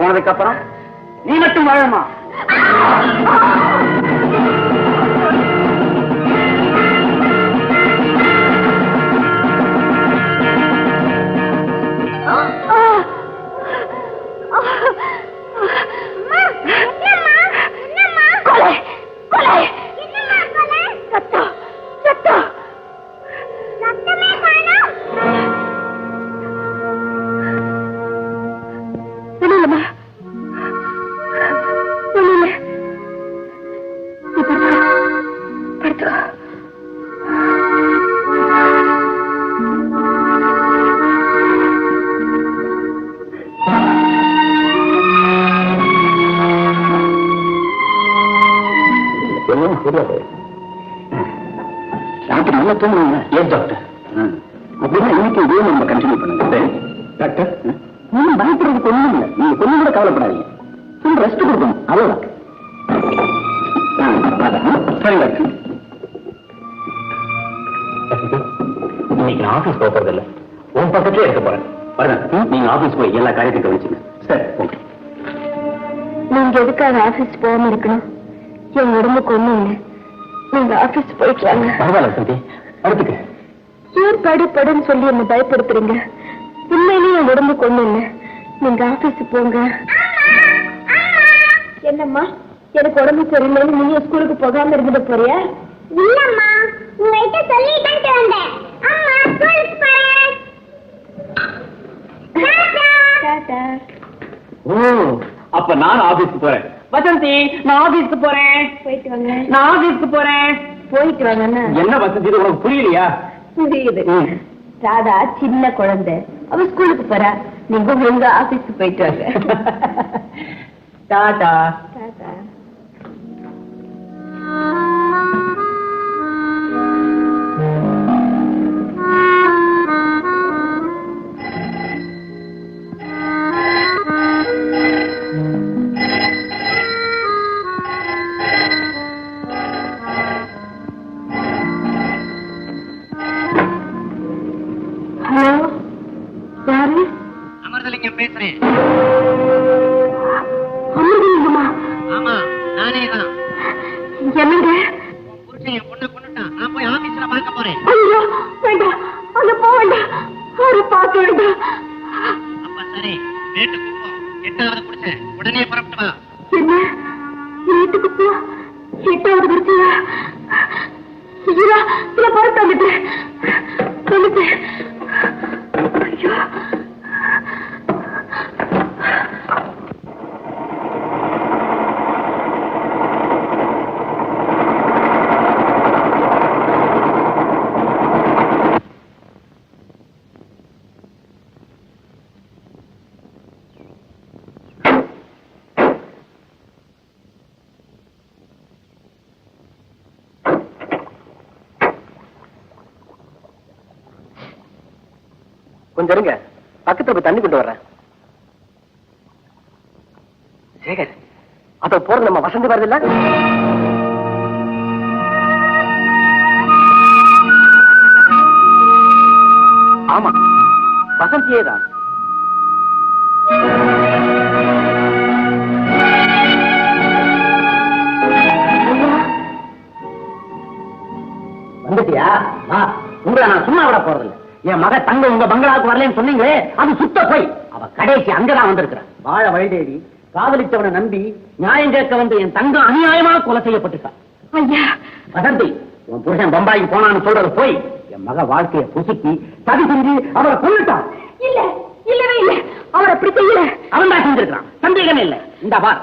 போனதுக்கு அப்புறம் நீ மட்டும் வாழமா? நல்லா தூங்குவாங்க. ஏன் டாக்டர்? அப்படின்னா இன்னைக்கு இதே நம்ம கண்டினியூ பண்ணுங்க. டாக்டர் நீங்க பயப்படுறதுக்கு ஒண்ணும் இல்லை. நீங்க கொஞ்சம் கூட கவலைப்படாதீங்க. கொஞ்சம் ரெஸ்ட் கொடுக்கணும், அவ்வளவுதான். சரி டாக்டர். இன்னைக்கு நான் ஆபீஸ் போறது இல்லை, உன் பக்கத்திலே இருக்க போறேன். நீங்க ஆபீஸ் போய் எல்லா காரியத்தையும் கவனிச்சுங்க. சரி ஓகே. நீங்க எதுக்காக ஆபீஸ் போகாம இருக்கணும்? என் உடம்புக்கு ஒண்ணும் இல்லை. நீங்க ஆபீஸ் போயிட்டு வாங்க. பரவாயில்ல சந்தி, அடுத்துக்கு ஏன் படுன்னு சொல்லி என்ன பயப்படுத்துறீங்க? உண்மையிலேயே என் உடம்புக்கு ஒண்ணும் இல்லை. நீங்க ஆபீஸ் போங்க. என்னம்மா, எனக்கு உடம்பு சரியில்லைன்னு நீங்க ஸ்கூலுக்கு போகாம இருந்துட்டு போறியா? இல்லம்மா, உங்ககிட்ட சொல்லிட்டு வந்தேன். அம்மா ஸ்கூலுக்கு போறேன். டாடா. ஓ, அப்ப நான் ஆபீஸ்க்கு போறேன். வசந்தி, நான் ஆபீஸ்க்கு போறேன். போயிட்டு வாங்க. நான் ஆபீஸ்க்கு போறேன். போயிட்டு வாங்க. என்ன வசந்தி, இது உனக்கு புரியலையா? புரியுது. ராதா சின்ன குழந்தை, அவ ஸ்கூலுக்கு போறா. நீங்க உங்க ஆபீஸ்க்கு போயிட்டு வாங்க. டாடா. டாடா. ஹலோ, யாரு? அமிர்தலிங்கம் பேசுறேன். அமிர்தலிங்கமா? ஆமா, நானே தான். என்னங்க? புருஷன் என் பொண்ணை கொண்டுட்டான். நான் போய் ஆபீஸ்ல பார்க்க போறேன். ஐயோ வேண்டாம், அங்க போக வேண்டாம். அவரை பார்க்க வேண்டாம். அப்ப சரி, வீட்டுக்கு போ. 8வது புடிச்சேன், உடனே புறப்பட்டு வா. என்ன வீட்டுக்கு போ? 8வது குடிச்சியா? ஐயா, இதை பொறுத்து வந்துட்டேன். சொல்லுங்க. ஐயோ, கொஞ்சம் இருங்க, பக்கத்துல போய் தண்ணி கொண்டு வர்றேன். சேகர், அப்ப போறது நம்ம வசந்தி வருது இல்ல? ஆமா, வசந்தியே தான். வந்துட்டியா? உங்களை நான் சும்மா விட போறதில்லை. என் மக தங்க உங்க பங்களாவுக்கு வரலன்னு சொன்னீங்களே, அது சுத்த போய். அவ கடைசி அங்கதான் வந்திருக்கிறான். வாழ வழிதேடி காதலிச்சவனை நம்பி நியாயம் கேட்க வந்து என் தங்கம் அநியாயமாக கொலை செய்யப்பட்டுட்டான். ஐயா வசந்தி, உன் புருஷன் பம்பாய்க்கு போனான்னு சொல்றது போய். என் மக வாழ்க்கையை புசுக்கி சதி செஞ்சு அவரை கொல்லுட்டான். இல்ல, இல்லவே இல்ல, அவர் அப்படி செய்யல. அவன் தான் செஞ்சிருக்கான், சந்தேகமே இல்லை. இந்த பார்,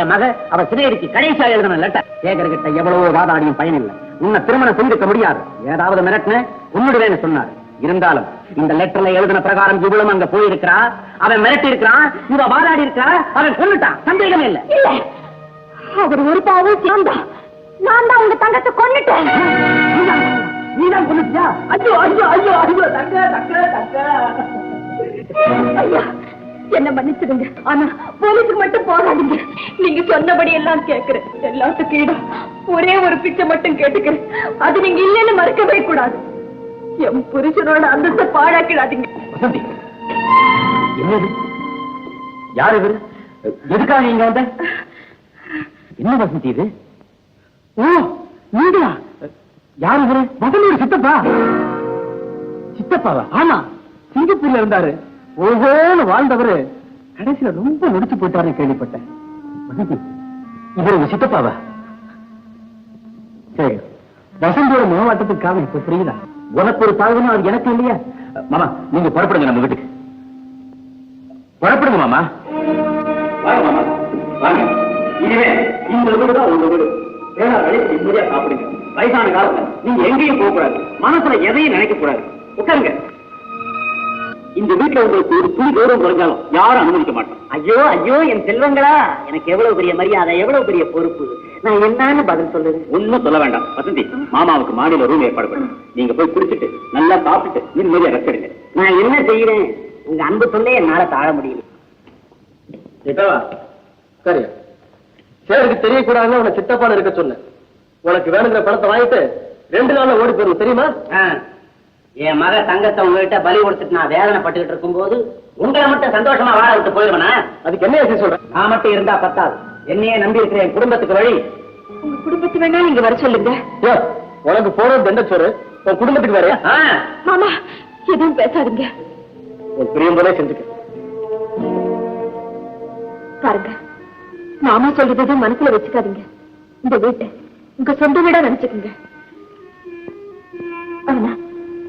என் மக அவ சிறையடிக்கு கடைசியா எழுதின லெட்டர். சேகர் கிட்ட எவ்வளவோ வாதாடியும் பயனில்லை. உன்னை திருமணம் செஞ்சுக்க முடியாது, ஏதாவது மிரட்டின உன்னுடுவேன்னு சொன்னார். இருந்தாலும் இந்த லெட்டர்ல எழுதின பிரகாரம் இவ்வளவு அங்க போயிருக்கிறா. அவன் மிரட்டி இருக்கிறான், இவ வாதாடி இருக்கா, அவன் கொன்னுட்டான், சந்தேகமே இல்லை. இல்ல, அவர் ஒரு பாவம் சேர்ந்தான். நான் தான் உங்க தங்கத்தை கொன்னுட்டேன். நீதான் கொன்னுட்டியா? ஐயோ ஐயோ ஐயோ ஐயோ, தங்க தங்க தங்க. ஐயா, என்ன மன்னிச்சிடுங்க. ஆனா போலீஸுக்கு மட்டும் போகாதீங்க. நீங்க சொன்னபடி எல்லாம் கேட்கிறேன். எல்லாத்துக்கும் இடம் ஒரே ஒரு பிச்சை மட்டும் கேட்டுக்கிறேன். அது நீங்க இல்லைன்னு மறுக்கவே கூடாது. என் புருஷனோட அந்தஸ்தை பாழாக்கிடாதீங்க. வசந்தி, என்னது? யார் இவரு? எதுக்காக நீங்க வந்த? என்ன வசந்தி இது? ஓ, நீங்களா? யாரு இவரு? வசந்தியோட சித்தப்பா. சித்தப்பாவா? ஆமா, சிங்கப்பூர்ல இருந்தாரு. ஓஹோன்னு வாழ்ந்தவரு கடைசியில ரொம்ப முடிச்சு போயிட்டாருன்னு கேள்விப்பட்டேன். வசந்தி, இவரு உங்க சித்தப்பாவா? சரி, வசந்தியோட முகவாட்டத்துக்கு காரணம் இப்ப புரியுதா? உனக்கு ஒரு தாழ்வுன்னு அது எனக்கு இல்லையா? மாமா, நீங்க புறப்படுங்க நம்ம வீட்டுக்கு. புறப்படுங்க மாமா. வாங்க மாமா, வாங்க. இனிமே இந்த வீடு தான் உங்க வீடு. வேணா வெளியே நிம்மதியா சாப்பிடுங்க. வயசான காலத்துல நீங்க எங்கேயும் போக கூடாது. மனசுல எதையும் நினைக்க கூடாது. உட்காருங்க. இந்த வீட்டுல உங்களுக்கு ஒரு துணி கௌரவம் குறைஞ்சாலும் யாரும் அனுமதிக்க மாட்டோம். ஐயோ ஐயோ, என் செல்வங்களா, எனக்கு எவ்வளவு பெரிய மரியாதை, எவ்வளவு பெரிய பொறுப்பு. நான் என்னன்னு பதில் சொல்லுது? ஒன்னும் சொல்ல வேண்டாம் வசந்தி. மாமாவுக்கு மாடியில ரூம் ஏற்பாடு பண்ணுங்க. நீங்க போய் குடிச்சிட்டு நல்லா சாப்பிட்டு நிம்மதியா ரெஸ்ட் எடுங்க. நான் என்ன செய்யறேன்? உங்க அன்பு சொல்லே என்னால தாழ முடியல. சரி, சேருக்கு தெரியக்கூடாதுன்னு உனக்கு சித்தப்பான இருக்க சொன்னேன். உனக்கு வேணுங்கிற பணத்தை வாங்கிட்டு 2 நாள்ல ஓடி போயிடும், தெரியுமா? என் மக தங்கத்தை உங்ககிட்ட பலி கொடுத்துட்டு நான் வேதனை பட்டுக்கிட்டு இருக்கும் போது உங்களை மட்டும் சந்தோஷமா வாழ விட்டு போயிடுவேனா? அதுக்கு என்ன விஷயம் சொல்றேன்? நான் மட்டும் இருந்தா பத்தாது. என்னையே நம்பி இருக்கிற என் குடும்பத்துக்கு வழி. உங்க குடும்பத்து வேணா நீங்க வர சொல்லுங்க. உனக்கு போறது தண்டச்சோறு, உன் குடும்பத்துக்கு வேற. மாமா, எதுவும் பேசாதீங்க. ஒரு பிரியம் போல செஞ்சுக்க. பாருங்க, மாமா சொல்றது மனசுல வச்சுக்காதீங்க. இந்த வீட்டை உங்க சொந்த வீடா நினைச்சுக்கோங்க. ஆனா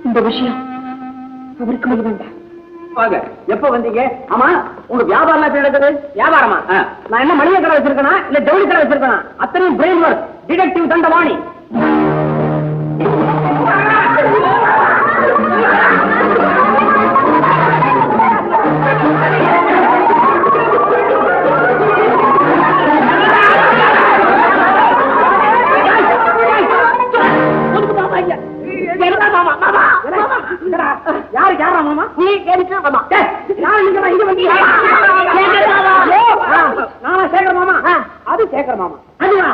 இந்த விஷயம் அவருக்கு மொழி வேண்டாம். வாங்க. எப்ப வந்தீங்க? ஆமா, உங்க வியாபாரம் எப்படி நடக்குது? வியாபாரமா? நான் என்ன மளிகை கடை வச்சிருக்கேனா இல்ல ஜவுளி கடை வச்சிருக்கேனா? அத்தனையும் பிரெயின் ஒர்க். டிடெக்டிவ் தண்டவாணி. யாரு யாரா மாமா? நீ கேட்க மாமா. யாரு நீங்க இங்க வந்தீங்க? நானா சேகர் மாமா? அது சேகர் மாமா. அதுவா?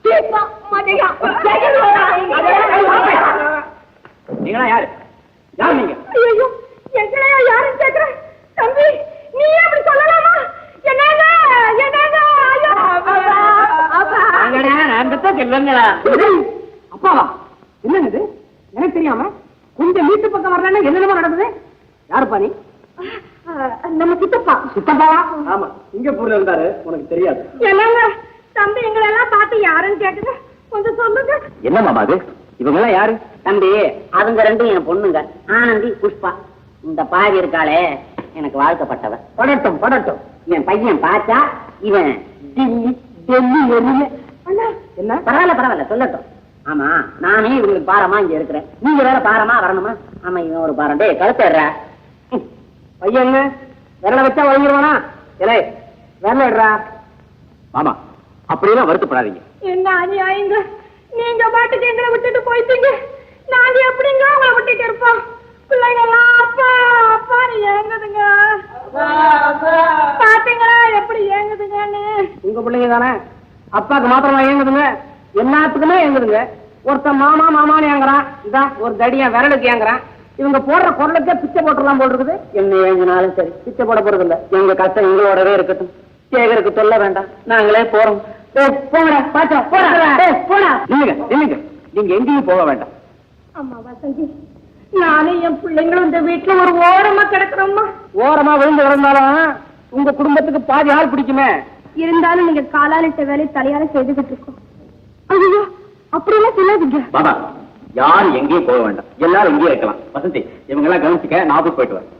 சீப்பா மாட்டியா? நீங்களா யாரு? யார் நீங்க? ஐயோ, எங்களையா யாரும் கேக்குற? தம்பி, நீ அப்படி சொல்லலாமா? என்னங்க என்னங்க? ஐயோ, அப்பாவா? என்னங்க இது? எனக்கு தெரியாம கொஞ்சம் வீட்டு பக்கம் வரலன்னா என்னென்னமோ நடந்தது. யாருப்பா நீ? நம்ம சித்தப்பா. சித்தப்பாவா? ஆமா, சிங்கப்பூர்ல இருந்தாரு. உனக்கு தெரியாது? என்னங்க தம்பி, எங்களை எல்லாம் பார்த்து யாருன்னு கேக்குது, கொஞ்சம் சொல்லுங்க. என்ன மாமா அது? இவங்க எல்லாம் யாரு? தம்பி, அதுங்க ரெண்டும் என் பொண்ணுங்க, ஆனந்தி, புஷ்பா. இந்த பாவி இருக்காளே எனக்கு வாழ்க்கப்பட்டவன். படட்டும் படட்டும். என் பையன் பார்த்தா இவன் டில்லி டெல்லி எருமை. என்ன? பரவாயில்ல பரவாயில்ல, சொல்லட்டும். ஆமா, நானே இவங்களுக்கு பாரமா இங்க இருக்கிறேன். நீங்க வேற பாரமா வரணுமா? ஆமா, இவன் ஒரு பாரம். டே கழுத்துற பையன் விரல வச்சா வழங்கிடுவானா? இல்லை, விரல விடுறா. மாமா, அப்படியெல்லாம் வருத்தப்படாதீங்க. என்ன அநியாயங்க, நீங்க பாட்டுக்கு எங்களை விட்டுட்டு போயிட்டீங்க. நாங்க எப்படிங்க உங்களை விட்டுட்டு இருப்போம்? பிள்ளைங்க எல்லாம் அப்பா அப்பா ஏங்குதுங்க. பாத்தீங்களா எப்படி ஏங்குதுங்கன்னு? உங்க பிள்ளைங்க தானே? அப்பாக்கு மாத்திரமா ஏங்குதுங்க? எல்லாத்துக்குமே ஏங்குதுங்க. ஒருத்தன் மாமா மாமான்னு ஏங்குறான். இதான் ஒரு தடியா விரலுக்கு ஏங்குறான். இவங்க போடுற குரலுக்கே பிச்சை போட்டுலாம் போல் இருக்குது. என்ன ஏங்கினாலும் சரி, பிச்சை போட போறது இல்ல. எங்க கஷ்டம் எங்களோடவே இருக்கட்டும். சேகருக்கு சொல்ல வேண்டாம், நாங்களே போறோம். போடா பாச்சா, போடா. இல்லைங்க இல்லைங்க, நீங்க எங்கேயும் போக வேண்டாம். அம்மா வசந்தி, நானும் என் பிள்ளைங்களும் இந்த வீட்டுல ஒரு ஓரமா கிடக்குறோம்மா. ஓரமா விழுந்து கிடந்தாலும் உங்க குடும்பத்துக்கு பாதி ஆள் பிடிக்குமே. இருந்தாலும் நீங்க காலாலிட்ட வேலை தலையால செய்துகிட்டு இருக்கோம். ஐயோ, அப்படியெல்லாம் சொல்லாதீங்க. பாபா, யாரும் எங்கேயும் போக வேண்டாம், எல்லாரும் இங்கேயே இருக்கலாம். வசந்தி, இவங்க எல்லாம் கவனிச்சுக்க, நான் ஆபீஸ் போயிட்டு வரேன்.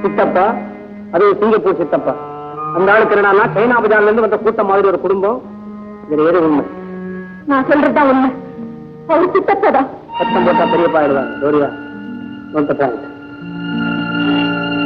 சித்தப்பா, அது சிங்கப்பூர் சித்தப்பா. அந்த ஆளுக்கு என்னன்னா சைனா பஜார்ல இருந்து வந்த கூட்டம் மாதிரி ஒரு குடும்பம். இதுல ஏது உண்மை? நான் சொல்றதுதான் உண்மை. ஒரு சித்தப்பதான். சத்தம் போட்டா பெரியப்பா ஆயிடுவாங்க. டோரியா, நோட் பாயிண்ட்.